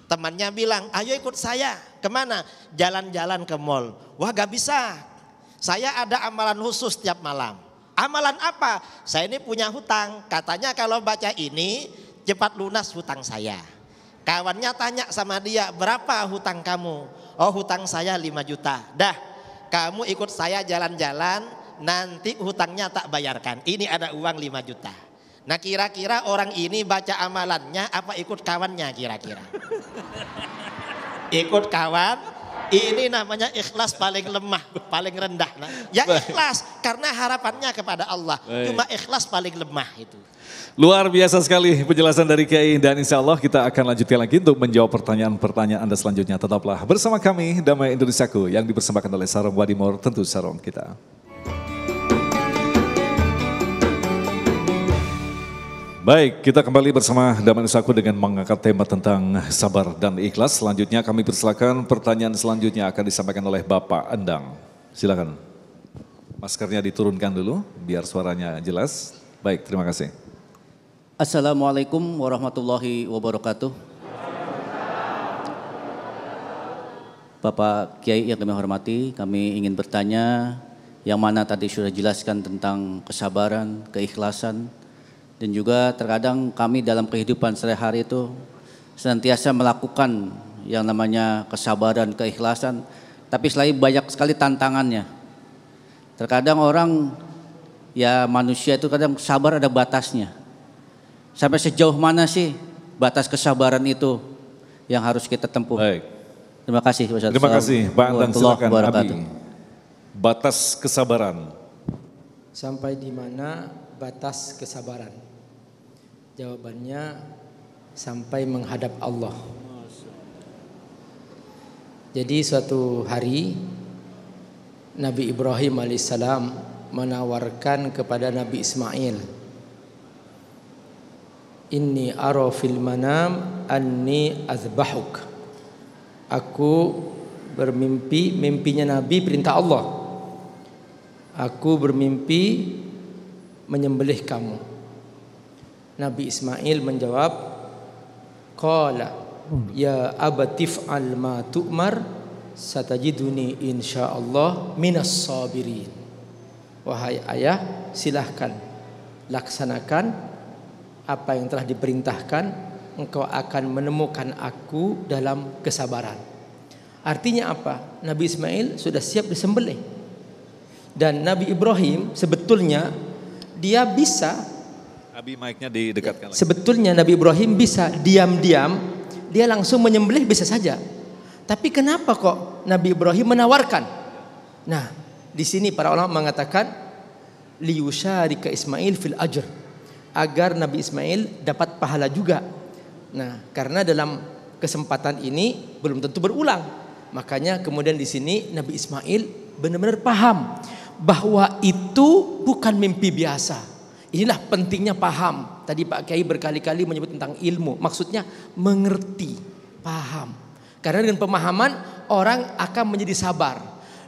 Temannya bilang, "Ayo ikut saya." "Kemana?" "Jalan-jalan ke mall." "Wah, gak bisa, saya ada amalan khusus tiap malam." "Amalan apa?" "Saya ini punya hutang, katanya kalau baca ini cepat lunas hutang saya." Kawannya tanya sama dia, "Berapa hutang kamu?" "Oh, hutang saya 5 juta. Dah, kamu ikut saya jalan-jalan, nanti hutangnya tak bayarkan. Ini ada uang 5 juta. Nah, kira-kira orang ini baca amalannya apa ikut kawannya kira-kira? Ikut kawan. Ini namanya ikhlas paling lemah, paling rendah. Ya ikhlas karena harapannya kepada Allah. Cuma ikhlas paling lemah itu. Luar biasa sekali penjelasan dari Kiai, dan insya Allah kita akan lanjutkan lagi untuk menjawab pertanyaan-pertanyaan Anda selanjutnya. Tetaplah bersama kami Damai Indonesiaku yang dipersembahkan oleh Sarung Wadimor, tentu sarung kita. Baik, kita kembali bersama Damai Indonesiaku dengan mengangkat tema tentang sabar dan ikhlas. Selanjutnya kami persilakan pertanyaan selanjutnya akan disampaikan oleh Bapak Endang. Silakan. Maskernya diturunkan dulu biar suaranya jelas. Baik, terima kasih. Assalamualaikum warahmatullahi wabarakatuh. Bapak Kiai yang kami hormati, kami ingin bertanya yang mana tadi sudah jelaskan tentang kesabaran, keikhlasan, dan juga terkadang kami dalam kehidupan sehari-hari itu senantiasa melakukan yang namanya kesabaran, keikhlasan, tapi selalu banyak sekali tantangannya. Terkadang orang, ya manusia itu kadang sabar ada batasnya. Sampai sejauh mana sih batas kesabaran itu yang harus kita tempuh? Baik. Terima kasih. Terima kasih Pak Endang, silakan Abi. Batas kesabaran. Sampai di mana batas kesabaran? Jawabannya sampai menghadap Allah. Jadi suatu hari Nabi Ibrahim alaihissalam menawarkan kepada Nabi Ismail, "Inni ara fil manam anni azbahuk." Aku bermimpi, mimpinya Nabi perintah Allah. Aku bermimpi menyembelih kamu. Nabi Ismail menjawab, "Qala ya abatif al ma tu'mar satajiduni insyaallah minas sabirin." Wahai ayah, silahkan laksanakan apa yang telah diperintahkan, engkau akan menemukan aku dalam kesabaran. Artinya apa? Nabi Ismail sudah siap disembelih. Dan Nabi Ibrahim sebetulnya dia bisa, Abi mic-nya didekatkan lagi. sebetulnya Nabi Ibrahim bisa diam-diam, dia langsung menyembelih bisa saja. Tapi kenapa kok Nabi Ibrahim menawarkan? Nah, di sini para ulama mengatakan liyusyarika Ismail fil ajr, agar Nabi Ismail dapat pahala juga. Nah, karena dalam kesempatan ini belum tentu berulang. Makanya kemudian di sini Nabi Ismail benar-benar paham bahwa itu bukan mimpi biasa. Inilah pentingnya paham. Tadi Pak Kiai berkali-kali menyebut tentang ilmu. Maksudnya mengerti, paham. Karena dengan pemahaman orang akan menjadi sabar.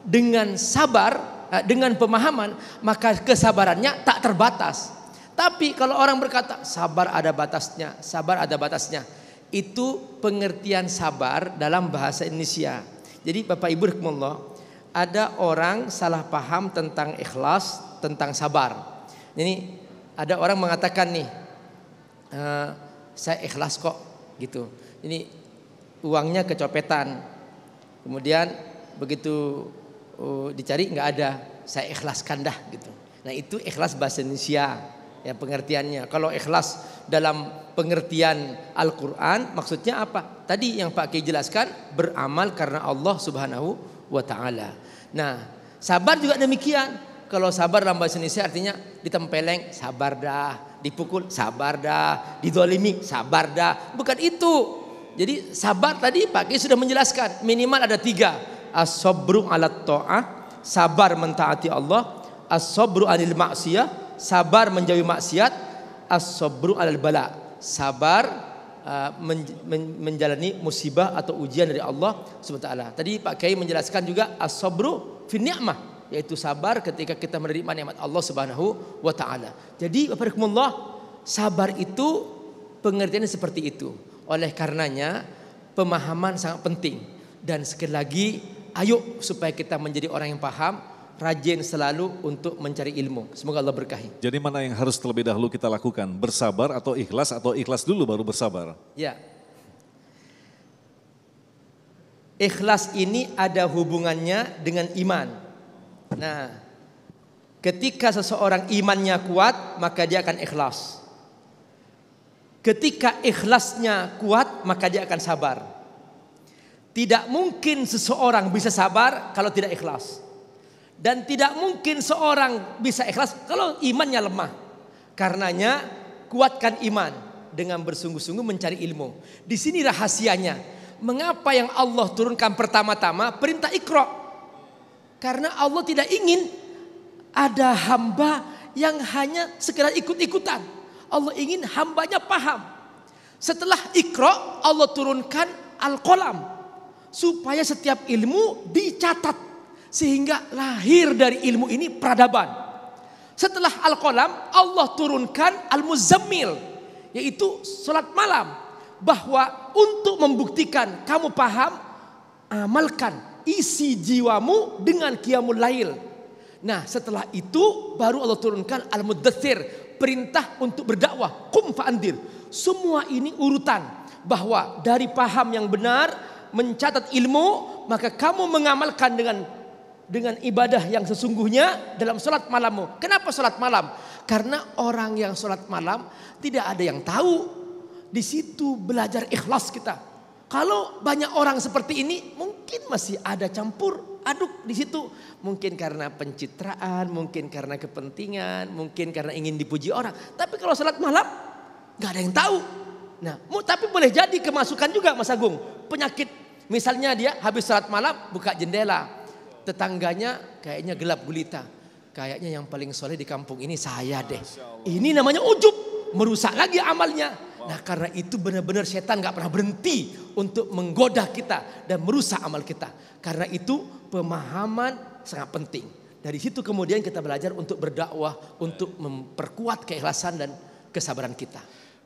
Dengan sabar, dengan pemahaman, maka kesabarannya tak terbatas. Tapi kalau orang berkata sabar ada batasnya, sabar ada batasnya, itu pengertian sabar dalam bahasa Indonesia. Jadi Bapak Ibu rahimakumullah, ada orang salah paham tentang ikhlas, tentang sabar. Ini ada orang mengatakan nih, saya ikhlas kok gitu. Ini uangnya kecopetan, kemudian begitu dicari nggak ada, saya ikhlaskan dah gitu. Nah itu ikhlas bahasa Indonesia, ya pengertiannya. Kalau ikhlas dalam pengertian Al-Quran maksudnya apa? Tadi yang Pak Kiai jelaskan, beramal karena Allah Subhanahu wa Ta'ala. Nah, sabar juga demikian. Kalau sabar dalam bahasa Indonesia artinya ditempeleng, sabar dah, dipukul, sabar dah, didolimi, sabar dah. Bukan itu. Jadi sabar tadi Pak Kiai sudah menjelaskan, minimal ada 3. As-sabru 'alat ta'ah, sabar mentaati Allah. As-sabru 'anil ma'siyah, sabar menjauhi maksiat. As-sabru 'alal bala, sabar menjalani musibah atau ujian dari Allah Subhanahu wa taala. Tadi Pak Kiai menjelaskan juga as-sabru fi ni'mah, yaitu sabar ketika kita menerima nikmat Allah Subhanahu wa taala. Jadi Bapak sabar itu pengertiannya seperti itu. Oleh karenanya pemahaman sangat penting, dan sekali lagi ayo supaya kita menjadi orang yang paham, rajin selalu untuk mencari ilmu. Semoga Allah berkahi. Jadi mana yang harus terlebih dahulu kita lakukan? Bersabar atau ikhlas dulu baru bersabar? Ya. Ikhlas ini ada hubungannya dengan iman. Nah, ketika seseorang imannya kuat, maka dia akan ikhlas. Ketika ikhlasnya kuat, maka dia akan sabar. Tidak mungkin seseorang bisa sabar kalau tidak ikhlas. Dan tidak mungkin seorang bisa ikhlas kalau imannya lemah. Karenanya kuatkan iman dengan bersungguh-sungguh mencari ilmu. Di sini rahasianya. Mengapa yang Allah turunkan pertama-tama perintah Iqra? Karena Allah tidak ingin ada hamba yang hanya sekedar ikut-ikutan. Allah ingin hambanya paham. Setelah Iqra, Allah turunkan Al-Qalam supaya setiap ilmu dicatat. Sehingga lahir dari ilmu ini peradaban. Setelah Al-Qalam, Allah turunkan Al-Muzammil, yaitu salat malam. Bahwa untuk membuktikan kamu paham, amalkan isi jiwamu dengan qiyamul lail. Nah, setelah itu baru Allah turunkan Al-Muddatsir, perintah untuk berdakwah, qum fa'andir. Semua ini urutan bahwa dari paham yang benar, mencatat ilmu, maka kamu mengamalkan dengan ibadah yang sesungguhnya dalam sholat malammu. Kenapa sholat malam? Karena orang yang sholat malam tidak ada yang tahu. Di situ belajar ikhlas kita. Kalau banyak orang seperti ini, mungkin masih ada campur aduk di situ. Mungkin karena pencitraan, mungkin karena kepentingan, mungkin karena ingin dipuji orang. Tapi kalau sholat malam, gak ada yang tahu. Nah, tapi boleh jadi kemasukan juga Mas Agung. Penyakit, misalnya dia habis sholat malam buka jendela. Tetangganya kayaknya gelap gulita. Kayaknya yang paling soleh di kampung ini saya deh. Ini namanya ujub. Merusak lagi amalnya. Nah, karena itu benar-benar setan gak pernah berhenti untuk menggoda kita dan merusak amal kita. Karena itu pemahaman sangat penting. Dari situ kemudian kita belajar untuk berdakwah, untuk memperkuat keikhlasan dan kesabaran kita.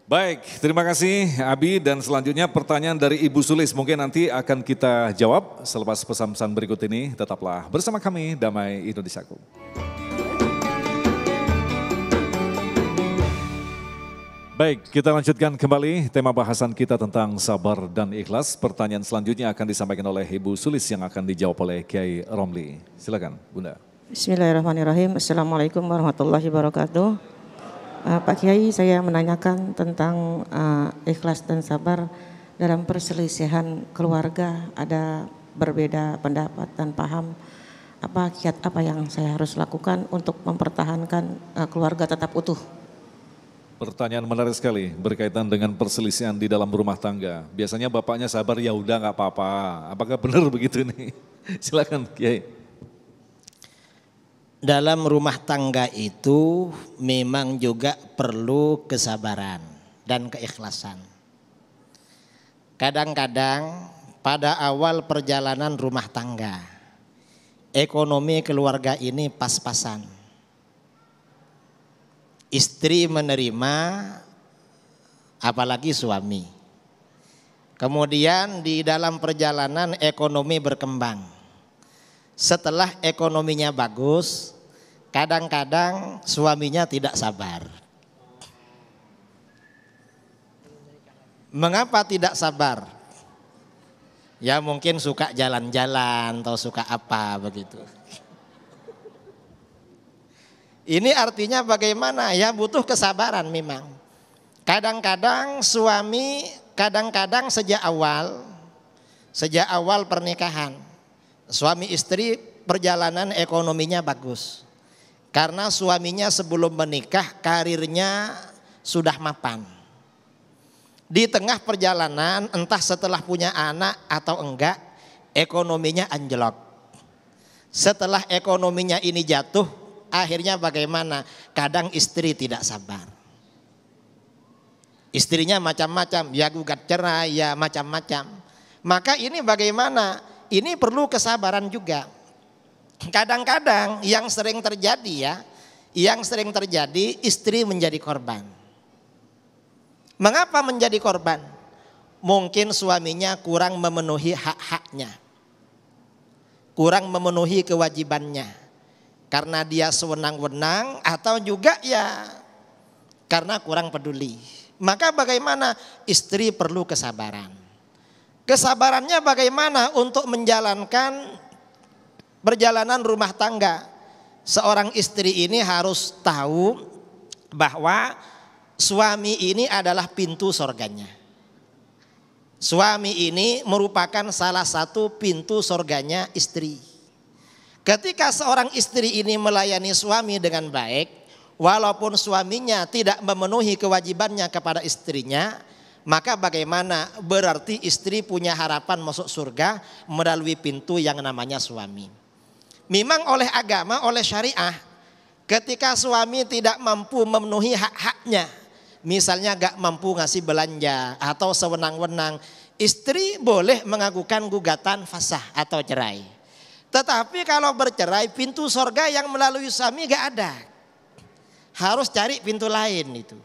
Baik, terima kasih Abi, dan selanjutnya pertanyaan dari Ibu Sulis mungkin nanti akan kita jawab selepas pesan-pesan berikut ini. Tetaplah bersama kami, Damai Indonesiaku. Baik, kita lanjutkan kembali tema bahasan kita tentang sabar dan ikhlas. Pertanyaan selanjutnya akan disampaikan oleh Ibu Sulis yang akan dijawab oleh Kiai Romli. Silakan, Bunda. Bismillahirrahmanirrahim. Assalamualaikum warahmatullahi wabarakatuh. Pak Kiai, saya menanyakan tentang ikhlas dan sabar dalam perselisihan keluarga. Ada berbeda pendapat dan paham. Kiat apa yang saya harus lakukan untuk mempertahankan keluarga tetap utuh? Pertanyaan menarik sekali berkaitan dengan perselisihan di dalam rumah tangga. Biasanya bapaknya sabar, ya udah nggak apa-apa. Apakah benar begitu nih? Silakan Kiai. Dalam rumah tangga itu memang juga perlu kesabaran dan keikhlasan. Kadang-kadang pada awal perjalanan rumah tangga, ekonomi keluarga ini pas-pasan. Istri menerima, apalagi suami. Kemudian di dalam perjalanan ekonomi berkembang. Setelah ekonominya bagus, kadang-kadang suaminya tidak sabar. Mengapa tidak sabar? Ya mungkin suka jalan-jalan atau suka apa begitu. Ini artinya bagaimana ya, butuh kesabaran memang. Kadang-kadang suami, kadang-kadang sejak awal pernikahan, suami istri perjalanan ekonominya bagus. Karena suaminya sebelum menikah karirnya sudah mapan. Di tengah perjalanan, entah setelah punya anak atau enggak, ekonominya anjlok. Setelah ekonominya ini jatuh, akhirnya bagaimana? Kadang istri tidak sabar. Istrinya macam-macam, ya gugat cerai, ya macam-macam. Maka ini bagaimana? Ini perlu kesabaran juga. Kadang-kadang yang sering terjadi istri menjadi korban. Mengapa menjadi korban? Mungkin suaminya kurang memenuhi hak-haknya, kurang memenuhi kewajibannya, karena dia sewenang-wenang atau juga ya karena kurang peduli. Maka bagaimana? Istri perlu kesabaran. Kesabarannya bagaimana untuk menjalankan perjalanan rumah tangga? Seorang istri ini harus tahu bahwa suami ini adalah pintu surganya. Suami ini merupakan salah satu pintu surganya istri. Ketika seorang istri ini melayani suami dengan baik, walaupun suaminya tidak memenuhi kewajibannya kepada istrinya, maka bagaimana? Berarti istri punya harapan masuk surga melalui pintu yang namanya suami. Memang oleh agama, oleh syariah, ketika suami tidak mampu memenuhi hak-haknya, misalnya gak mampu ngasih belanja atau sewenang-wenang, istri boleh mengajukan gugatan fasah atau cerai. Tetapi kalau bercerai, pintu surga yang melalui suami gak ada. Harus cari pintu lain itu.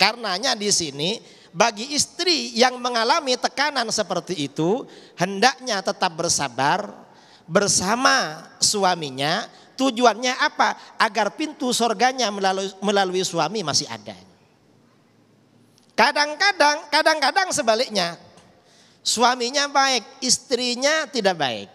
Karenanya di sini bagi istri yang mengalami tekanan seperti itu, hendaknya tetap bersabar bersama suaminya. Tujuannya apa? Agar pintu surganya melalui suami masih ada. Kadang-kadang sebaliknya, suaminya baik, istrinya tidak baik.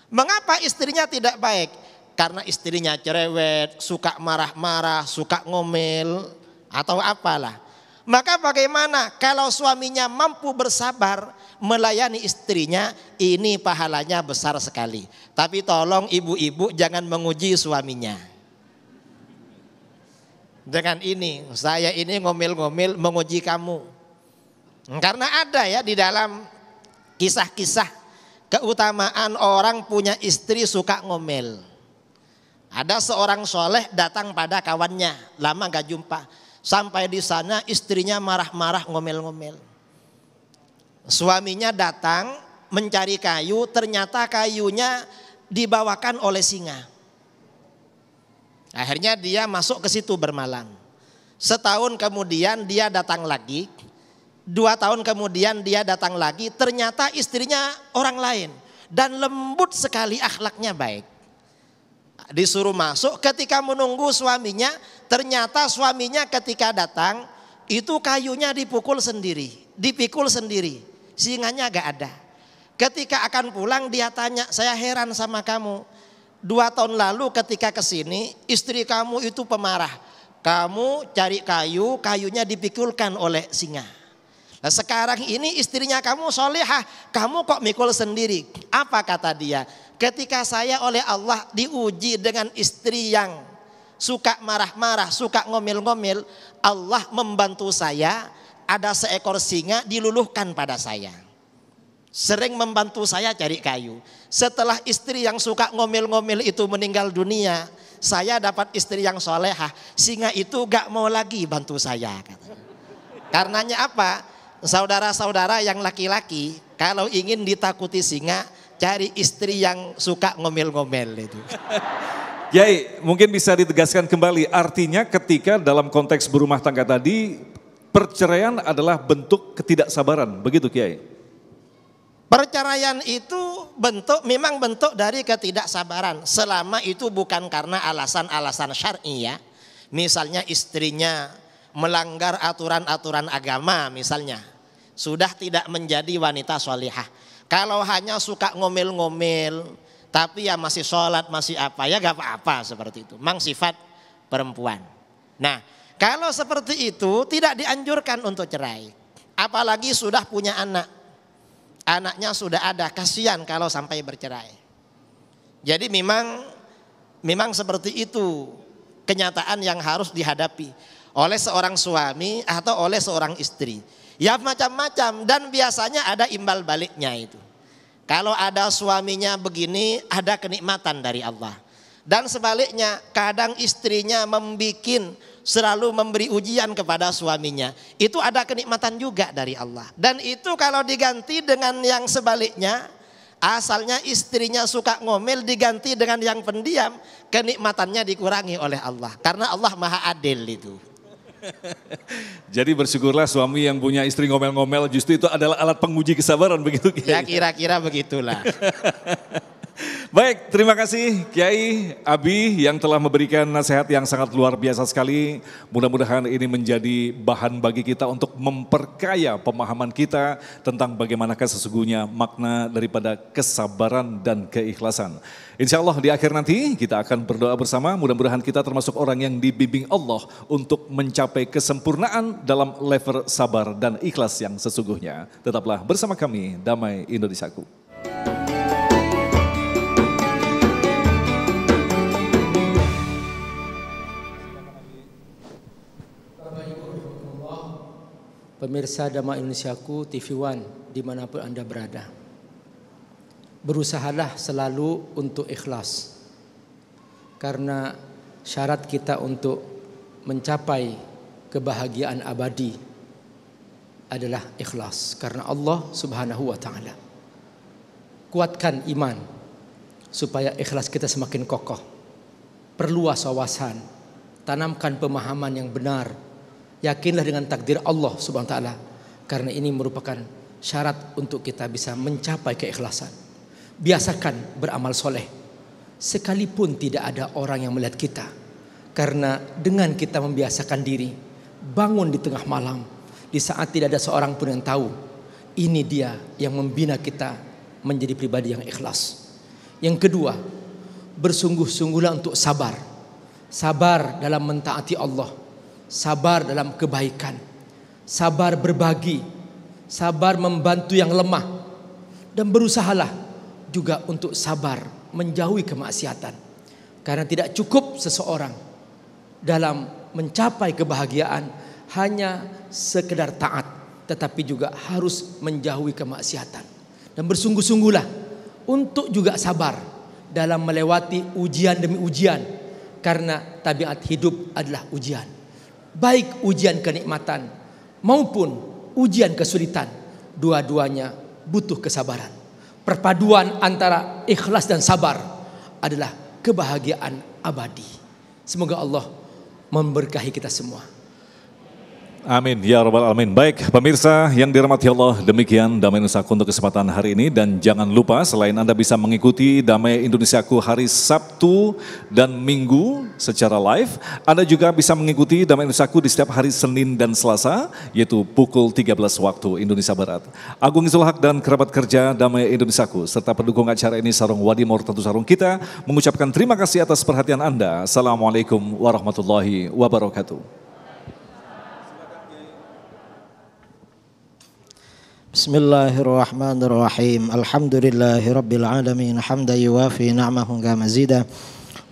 Mengapa istrinya tidak baik? Karena istrinya cerewet, suka marah-marah, suka ngomel atau apalah. Maka bagaimana kalau suaminya mampu bersabar melayani istrinya, ini pahalanya besar sekali. Tapi tolong ibu-ibu jangan menguji suaminya. Dengan ini, saya ini ngomel-ngomel menguji kamu. Karena ada ya di dalam kisah-kisah keutamaan orang punya istri suka ngomel. Ada seorang soleh datang pada kawannya, lama gak jumpa. Sampai di sana istrinya marah-marah ngomel-ngomel. Suaminya datang mencari kayu, ternyata kayunya dibawakan oleh singa. Akhirnya dia masuk ke situ bermalam. Setahun kemudian dia datang lagi. 2 tahun kemudian dia datang lagi, ternyata istrinya orang lain. Dan lembut sekali, akhlaknya baik. Disuruh masuk, ketika menunggu suaminya, ternyata suaminya ketika datang itu kayunya dipikul sendiri, singanya gak ada. Ketika akan pulang dia tanya, saya heran sama kamu. 2 tahun lalu ketika kesini istri kamu itu pemarah, kamu cari kayu, kayunya dipikulkan oleh singa. Nah sekarang ini istrinya kamu solehah, kamu kok mikul sendiri. Apa kata dia? Ketika saya oleh Allah diuji dengan istri yang suka marah-marah, suka ngomel-ngomel, Allah membantu saya, ada seekor singa diluluhkan pada saya. Sering membantu saya cari kayu. Setelah istri yang suka ngomel-ngomel itu meninggal dunia, saya dapat istri yang solehah. Singa itu gak mau lagi bantu saya. Karenanya apa? Saudara-saudara yang laki-laki, kalau ingin ditakuti singa, cari istri yang suka ngomel-ngomel itu. Kiai, mungkin bisa ditegaskan kembali artinya ketika dalam konteks berumah tangga tadi, perceraian adalah bentuk ketidaksabaran, begitu Kiai? Perceraian itu memang bentuk dari ketidaksabaran, selama itu bukan karena alasan-alasan syar'i ya. Misalnya istrinya melanggar aturan-aturan agama misalnya, sudah tidak menjadi wanita sholihah. Kalau hanya suka ngomel-ngomel, tapi ya masih sholat, masih apa, ya gak apa-apa seperti itu. Memang sifat perempuan. Nah, kalau seperti itu tidak dianjurkan untuk cerai. Apalagi sudah punya anak. Anaknya sudah ada, kasihan kalau sampai bercerai. Jadi memang seperti itu kenyataan yang harus dihadapi oleh seorang suami atau oleh seorang istri. Ya macam-macam, dan biasanya ada imbal baliknya itu. Kalau ada suaminya begini, ada kenikmatan dari Allah. Dan sebaliknya, kadang istrinya selalu memberi ujian kepada suaminya. Itu ada kenikmatan juga dari Allah. Dan itu kalau diganti dengan yang sebaliknya, asalnya istrinya suka ngomel diganti dengan yang pendiam, kenikmatannya dikurangi oleh Allah. Karena Allah Maha Adil itu. Jadi bersyukurlah suami yang punya istri ngomel-ngomel, justru itu adalah alat penguji kesabaran begitu Kiai. Ya kira-kira begitulah. Baik, terima kasih Kiai Abi yang telah memberikan nasihat yang sangat luar biasa sekali. Mudah-mudahan ini menjadi bahan bagi kita untuk memperkaya pemahaman kita tentang bagaimanakah sesungguhnya makna daripada kesabaran dan keikhlasan. Insya Allah di akhir nanti kita akan berdoa bersama, mudah-mudahan kita termasuk orang yang dibimbing Allah untuk mencapai kesempurnaan dalam level sabar dan ikhlas yang sesungguhnya. Tetaplah bersama kami, Damai Indonesiaku. Pemirsa Damai Indonesiaku TV One dimanapun Anda berada, berusahalah selalu untuk ikhlas, karena syarat kita untuk mencapai kebahagiaan abadi adalah ikhlas karena Allah Subhanahu wa Ta'ala. Kuatkan iman supaya ikhlas kita semakin kokoh, perluas wawasan, tanamkan pemahaman yang benar. Yakinlah dengan takdir Allah Subhanahu wa Ta'ala, karena ini merupakan syarat untuk kita bisa mencapai keikhlasan. Biasakan beramal soleh sekalipun tidak ada orang yang melihat kita, karena dengan kita membiasakan diri bangun di tengah malam di saat tidak ada seorang pun yang tahu, ini dia yang membina kita menjadi pribadi yang ikhlas. Yang kedua, bersungguh-sungguhlah untuk sabar. Sabar dalam mentaati Allah, sabar dalam kebaikan, sabar berbagi, sabar membantu yang lemah, dan berusahalah juga untuk sabar menjauhi kemaksiatan. Karena tidak cukup seseorang dalam mencapai kebahagiaan hanya sekedar taat, tetapi juga harus menjauhi kemaksiatan. Dan bersungguh-sungguhlah untuk juga sabar dalam melewati ujian demi ujian, karena tabiat hidup adalah ujian. Baik ujian kenikmatan maupun ujian kesulitan, dua-duanya butuh kesabaran. Perpaduan antara ikhlas dan sabar adalah kebahagiaan abadi. Semoga Allah memberkahi kita semua. Amin ya rabbal alamin. Baik pemirsa yang dirahmati Allah, demikian Damai Indonesiaku untuk kesempatan hari ini, dan jangan lupa selain Anda bisa mengikuti Damai Indonesiaku hari Sabtu dan Minggu secara live, Anda juga bisa mengikuti Damai Indonesiaku di setiap hari Senin dan Selasa, yaitu pukul 13 waktu Indonesia Barat. Agung Zulhak dan kerabat kerja Damai Indonesiaku serta pendukung acara ini Sarung Wadimor, tentu sarung kita, mengucapkan terima kasih atas perhatian Anda. Assalamualaikum warahmatullahi wabarakatuh. Bismillahirrahmanirrahim. Alhamdulillahirabbil alamin, hamdan yuwafi ni'amahu wa mazida.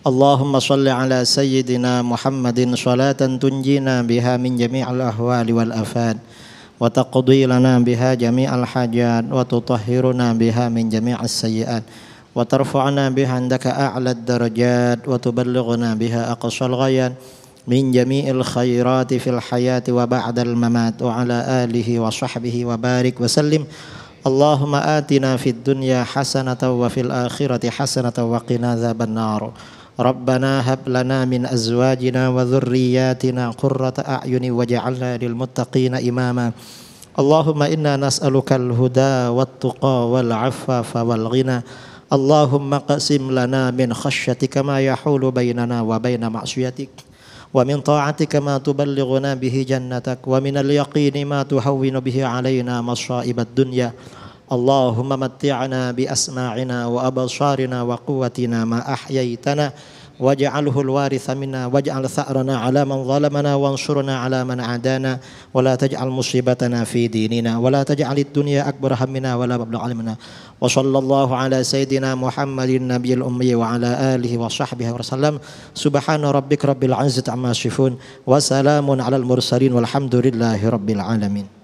Allahumma shalli ala sayyidina Muhammadin shalatan tunjina biha min jami'il ahwali wal afat, wa taqdi lana biha jami'al hajat, wa tutahhiruna biha min jami'is sayyi'at, wa tarfa'una biha indaka a'lad darajat, wa tuballighuna biha aqsal ghayat min jami'il khairati fil hayati wa ba'dal mamat, wa ala alihi wa sahbihi wa barik wa sallim. Allahumma atina fid dunya hasanatan wa fil akhirati hasanatan wa qina adzabannar. Rabbana hab lana min azwajina wa dhurriyyatina qurrata a'yuni waj'alna lil muttaqina imama. Allahumma inna nas'aluka al-huda wat tuqa wal 'afafa wal ghina. Allahumma qasim lana min khasyyatika ma yahulu bainana wa baina ma'siyatik, wa min ta'atika ma tuballighuna bihi jannatak, wa min al-yaqini ma tuhawwinu bihi alaina masa'ibad dunya. Allahumma matti'na bi asma'ina wa absarina wa quwwatina ma ahyaitana, واجعله الوارث منا واجعل ثأرنا على من ظلمنا وانصرنا على من عادانا ولا تجعل مصيبتنا في ديننا ولا تجعل الدنيا أكبر همنا ولا مبلغ علمنا وصلى الله على سيدنا محمد النبي الأمي وعلى آله وصحبه وسلم سبحان ربك رب العزة عما يصفون وسلام على المرسلين والحمد لله رب العالمين.